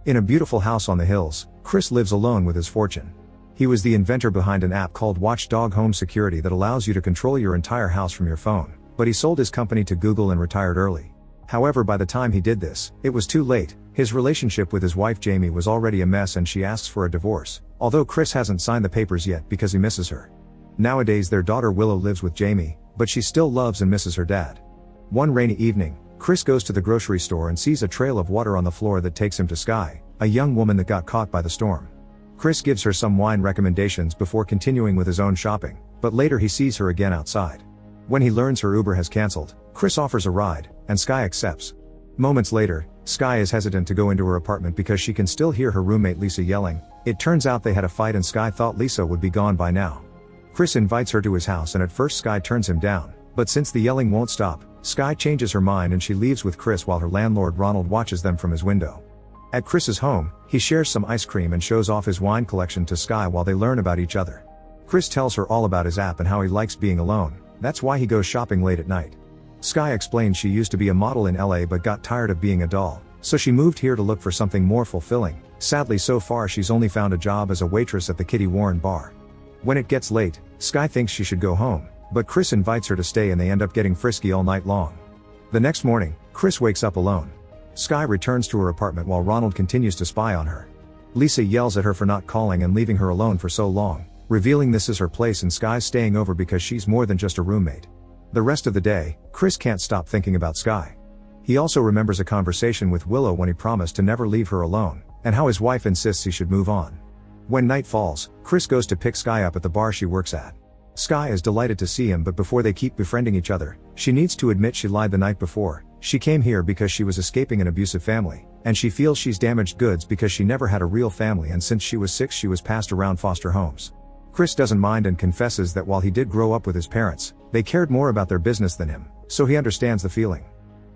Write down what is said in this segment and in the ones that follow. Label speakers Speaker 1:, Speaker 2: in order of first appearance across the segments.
Speaker 1: In a beautiful house on the hills, Chris lives alone with his fortune. He was the inventor behind an app called Watchdog Home Security that allows you to control your entire house from your phone, but he sold his company to Google and retired early. However, by the time he did this, it was too late. His relationship with his wife Jamie was already a mess and she asks for a divorce, although Chris hasn't signed the papers yet because he misses her. Nowadays their daughter Willow lives with Jamie, but she still loves and misses her dad. One rainy evening, Chris goes to the grocery store and sees a trail of water on the floor that takes him to Sky, a young woman that got caught by the storm. Chris gives her some wine recommendations before continuing with his own shopping, but later he sees her again outside. When he learns her Uber has cancelled, Chris offers a ride, and Sky accepts. Moments later, Sky is hesitant to go into her apartment because she can still hear her roommate Lisa yelling. It turns out they had a fight and Sky thought Lisa would be gone by now. Chris invites her to his house and at first Sky turns him down, but since the yelling won't stop, Sky changes her mind and she leaves with Chris while her landlord Ronald watches them from his window. At Chris's home, he shares some ice cream and shows off his wine collection to Sky while they learn about each other. Chris tells her all about his app and how he likes being alone. That's why he goes shopping late at night. Sky explains she used to be a model in LA but got tired of being a doll, so she moved here to look for something more fulfilling. Sadly, so far she's only found a job as a waitress at the Kitty Warren bar. When it gets late, Sky thinks she should go home, but Chris invites her to stay and they end up getting frisky all night long. The next morning, Chris wakes up alone. Sky returns to her apartment while Ronald continues to spy on her. Lisa yells at her for not calling and leaving her alone for so long, revealing this is her place and Sky's staying over because she's more than just a roommate. The rest of the day, Chris can't stop thinking about Sky. He also remembers a conversation with Willow when he promised to never leave her alone, and how his wife insists he should move on. When night falls, Chris goes to pick Sky up at the bar she works at. Sky is delighted to see him, but before they keep befriending each other, she needs to admit she lied the night before. She came here because she was escaping an abusive family, and she feels she's damaged goods because she never had a real family and since she was 6 she was passed around foster homes. Chris doesn't mind and confesses that while he did grow up with his parents, they cared more about their business than him, so he understands the feeling.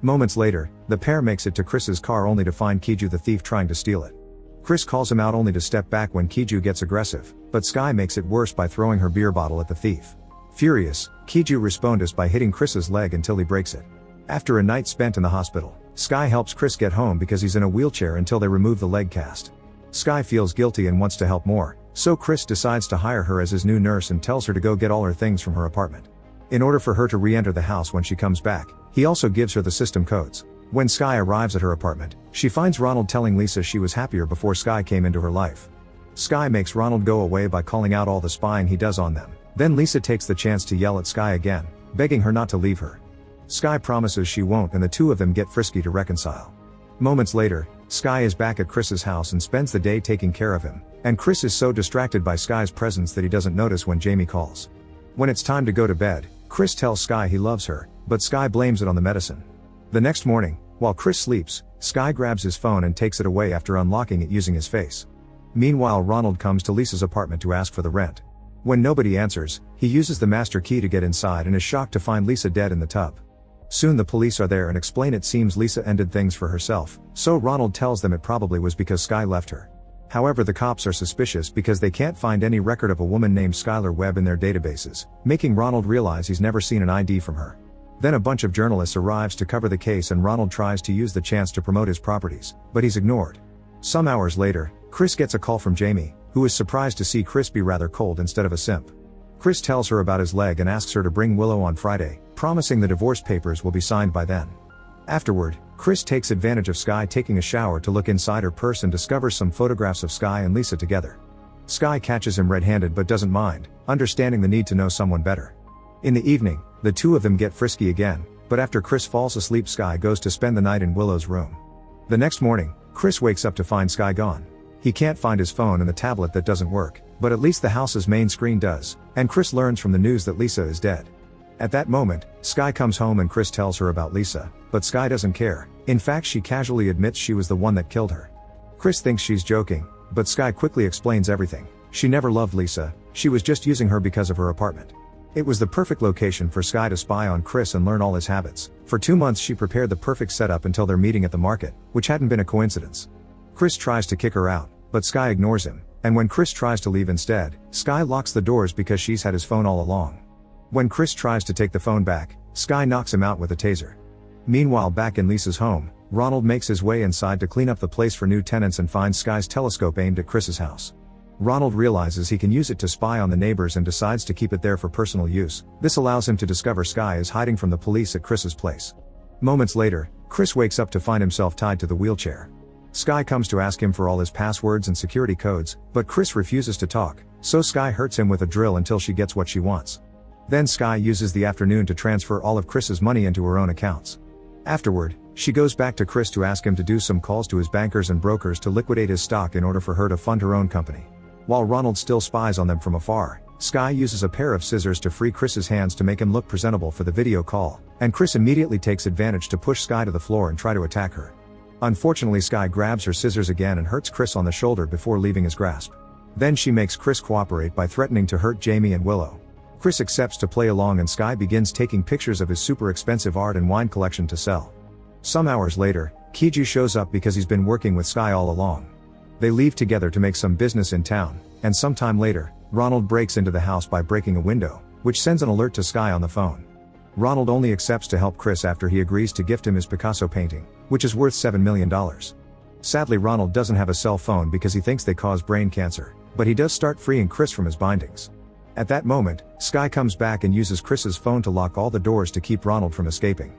Speaker 1: Moments later, the pair makes it to Chris's car only to find Kiju the thief trying to steal it. Chris calls him out only to step back when Kiju gets aggressive, but Sky makes it worse by throwing her beer bottle at the thief. Furious, Kiju responds by hitting Chris's leg until he breaks it. After a night spent in the hospital, Sky helps Chris get home because he's in a wheelchair until they remove the leg cast. Sky feels guilty and wants to help more, so Chris decides to hire her as his new nurse and tells her to go get all her things from her apartment. In order for her to re-enter the house when she comes back, he also gives her the system codes. When Sky arrives at her apartment, she finds Ronald telling Lisa she was happier before Sky came into her life. Sky makes Ronald go away by calling out all the spying he does on them. Then Lisa takes the chance to yell at Sky again, begging her not to leave her. Sky promises she won't and the two of them get frisky to reconcile. Moments later, Sky is back at Chris's house and spends the day taking care of him, and Chris is so distracted by Sky's presence that he doesn't notice when Jamie calls. When it's time to go to bed, Chris tells Sky he loves her, but Sky blames it on the medicine. The next morning, while Chris sleeps, Sky grabs his phone and takes it away after unlocking it using his face. Meanwhile, Ronald comes to Lisa's apartment to ask for the rent. When nobody answers, he uses the master key to get inside and is shocked to find Lisa dead in the tub. Soon the police are there and explain it seems Lisa ended things for herself, so Ronald tells them it probably was because Sky left her. However, the cops are suspicious because they can't find any record of a woman named Skylar Webb in their databases, making Ronald realize he's never seen an ID from her. Then a bunch of journalists arrives to cover the case and Ronald tries to use the chance to promote his properties, but he's ignored. Some hours later, Chris gets a call from Jamie, who is surprised to see Chris be rather cold instead of a simp. Chris tells her about his leg and asks her to bring Willow on Friday, promising the divorce papers will be signed by then. Afterward, Chris takes advantage of Sky taking a shower to look inside her purse and discovers some photographs of Sky and Lisa together. Sky catches him red-handed but doesn't mind, understanding the need to know someone better. In the evening, the two of them get frisky again, but after Chris falls asleep, Sky goes to spend the night in Willow's room. The next morning, Chris wakes up to find Sky gone. He can't find his phone and the tablet that doesn't work, but at least the house's main screen does, and Chris learns from the news that Lisa is dead. At that moment, Sky comes home and Chris tells her about Lisa, but Sky doesn't care. In fact, she casually admits she was the one that killed her. Chris thinks she's joking, but Sky quickly explains everything. She never loved Lisa, she was just using her because of her apartment. It was the perfect location for Sky to spy on Chris and learn all his habits. For 2 months she prepared the perfect setup until their meeting at the market, which hadn't been a coincidence. Chris tries to kick her out, but Sky ignores him, and when Chris tries to leave instead, Sky locks the doors because she's had his phone all along. When Chris tries to take the phone back, Sky knocks him out with a taser. Meanwhile, back in Lisa's home, Ronald makes his way inside to clean up the place for new tenants and finds Sky's telescope aimed at Chris's house. Ronald realizes he can use it to spy on the neighbors and decides to keep it there for personal use. This allows him to discover Sky is hiding from the police at Chris's place. Moments later, Chris wakes up to find himself tied to the wheelchair. Sky comes to ask him for all his passwords and security codes, but Chris refuses to talk, so Sky hurts him with a drill until she gets what she wants. Then Sky uses the afternoon to transfer all of Chris's money into her own accounts. Afterward, she goes back to Chris to ask him to do some calls to his bankers and brokers to liquidate his stock in order for her to fund her own company. While Ronald still spies on them from afar, Sky uses a pair of scissors to free Chris's hands to make him look presentable for the video call, and Chris immediately takes advantage to push Sky to the floor and try to attack her. Unfortunately, Sky grabs her scissors again and hurts Chris on the shoulder before leaving his grasp. Then she makes Chris cooperate by threatening to hurt Jamie and Willow. Chris accepts to play along and Sky begins taking pictures of his super expensive art and wine collection to sell. Some hours later, Kiju shows up because he's been working with Sky all along. They leave together to make some business in town, and sometime later, Ronald breaks into the house by breaking a window, which sends an alert to Sky on the phone. Ronald only accepts to help Chris after he agrees to gift him his Picasso painting, which is worth $7 million. Sadly, Ronald doesn't have a cell phone because he thinks they cause brain cancer, but he does start freeing Chris from his bindings. At that moment, Sky comes back and uses Chris's phone to lock all the doors to keep Ronald from escaping.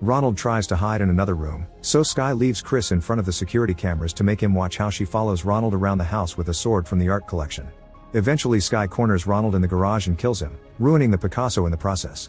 Speaker 1: Ronald tries to hide in another room, so Sky leaves Chris in front of the security cameras to make him watch how she follows Ronald around the house with a sword from the art collection. Eventually, Sky corners Ronald in the garage and kills him, ruining the Picasso in the process.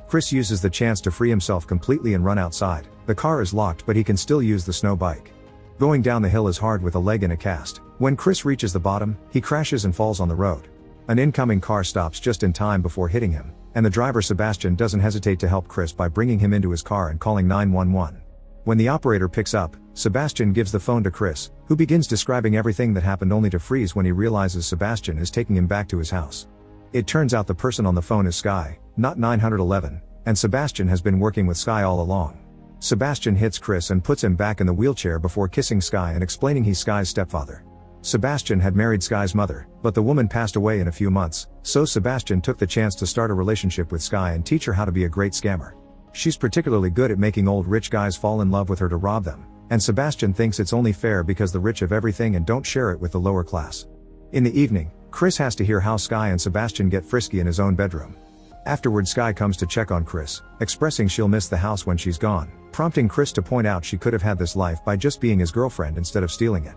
Speaker 1: Chris uses the chance to free himself completely and run outside. The car is locked, but he can still use the snow bike. Going down the hill is hard with a leg in a cast. When Chris reaches the bottom, he crashes and falls on the road. An incoming car stops just in time before hitting him, and the driver Sebastian doesn't hesitate to help Chris by bringing him into his car and calling 911. When the operator picks up, Sebastian gives the phone to Chris, who begins describing everything that happened only to freeze when he realizes Sebastian is taking him back to his house. It turns out the person on the phone is Sky, not 911, and Sebastian has been working with Sky all along. Sebastian hits Chris and puts him back in the wheelchair before kissing Sky and explaining he's Sky's stepfather. Sebastian had married Sky's mother, but the woman passed away in a few months, so Sebastian took the chance to start a relationship with Sky and teach her how to be a great scammer. She's particularly good at making old rich guys fall in love with her to rob them, and Sebastian thinks it's only fair because the rich have everything and don't share it with the lower class. In the evening, Chris has to hear how Sky and Sebastian get frisky in his own bedroom. Afterward, Sky comes to check on Chris, expressing she'll miss the house when she's gone, prompting Chris to point out she could have had this life by just being his girlfriend instead of stealing it.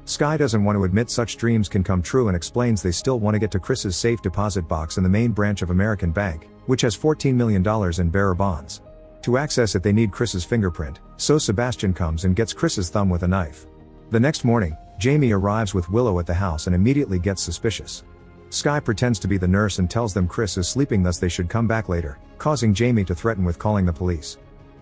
Speaker 1: Sky doesn't want to admit such dreams can come true and explains they still want to get to Chris's safe deposit box in the main branch of American Bank, which has $14 million in bearer bonds. To access it, they need Chris's fingerprint, so Sebastian comes and gets Chris's thumb with a knife. The next morning, Jamie arrives with Willow at the house and immediately gets suspicious. Sky pretends to be the nurse and tells them Chris is sleeping, thus they should come back later, causing Jamie to threaten with calling the police.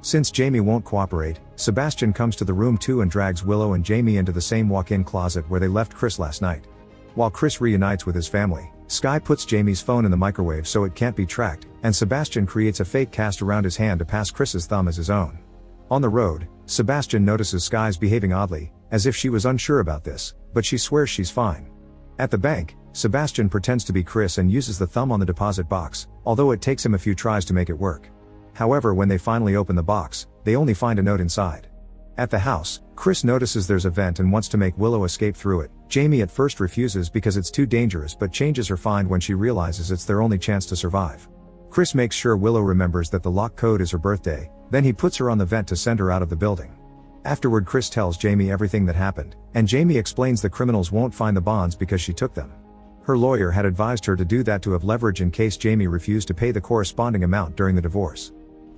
Speaker 1: Since Jamie won't cooperate, Sebastian comes to the room too and drags Willow and Jamie into the same walk-in closet where they left Chris last night. While Chris reunites with his family, Sky puts Jamie's phone in the microwave so it can't be tracked, and Sebastian creates a fake cast around his hand to pass Chris's thumb as his own. On the road, Sebastian notices Sky's behaving oddly, as if she was unsure about this, but she swears she's fine. At the bank, Sebastian pretends to be Chris and uses the thumb on the deposit box, although it takes him a few tries to make it work. However, when they finally open the box, they only find a note inside. At the house, Chris notices there's a vent and wants to make Willow escape through it. Jamie at first refuses because it's too dangerous, but changes her mind when she realizes it's their only chance to survive. Chris makes sure Willow remembers that the lock code is her birthday, then he puts her on the vent to send her out of the building. Afterward, Chris tells Jamie everything that happened, and Jamie explains the criminals won't find the bonds because she took them. Her lawyer had advised her to do that to have leverage in case Jamie refused to pay the corresponding amount during the divorce.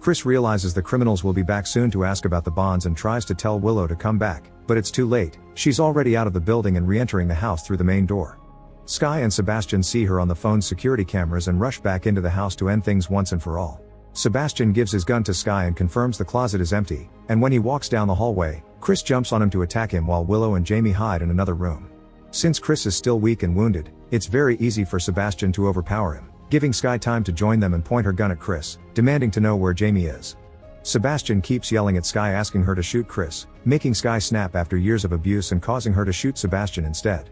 Speaker 1: Chris realizes the criminals will be back soon to ask about the bonds and tries to tell Willow to come back, but it's too late. She's already out of the building and re-entering the house through the main door. Sky and Sebastian see her on the phone's security cameras and rush back into the house to end things once and for all. Sebastian gives his gun to Sky and confirms the closet is empty, and when he walks down the hallway, Chris jumps on him to attack him while Willow and Jamie hide in another room. Since Chris is still weak and wounded, it's very easy for Sebastian to overpower him, giving Sky time to join them and point her gun at Chris, demanding to know where Jamie is. Sebastian keeps yelling at Sky, asking her to shoot Chris, making Sky snap after years of abuse and causing her to shoot Sebastian instead.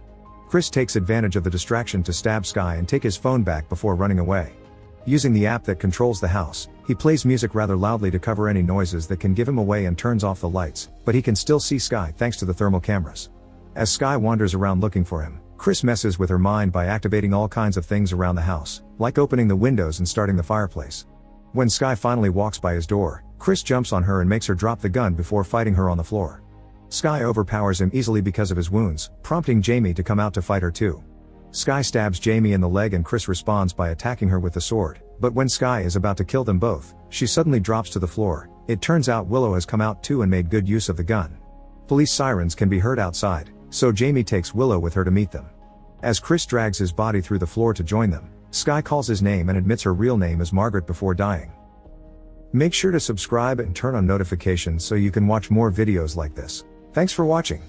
Speaker 1: Chris takes advantage of the distraction to stab Sky and take his phone back before running away. Using the app that controls the house, He plays music rather loudly to cover any noises that can give him away and turns off the lights, but he can still see Sky thanks to the thermal cameras. As Sky wanders around looking for him, Chris messes with her mind by activating all kinds of things around the house, like opening the windows and starting the fireplace. When Sky finally walks by his door, Chris jumps on her and makes her drop the gun before fighting her on the floor. Sky overpowers him easily because of his wounds, prompting Jamie to come out to fight her too. Sky stabs Jamie in the leg and Chris responds by attacking her with the sword, but when Sky is about to kill them both, she suddenly drops to the floor. It turns out Willow has come out too and made good use of the gun. Police sirens can be heard outside, so Jamie takes Willow with her to meet them. As Chris drags his body through the floor to join them, Sky calls his name and admits her real name is Margaret before dying. Make sure to subscribe and turn on notifications so you can watch more videos like this. Thanks for watching.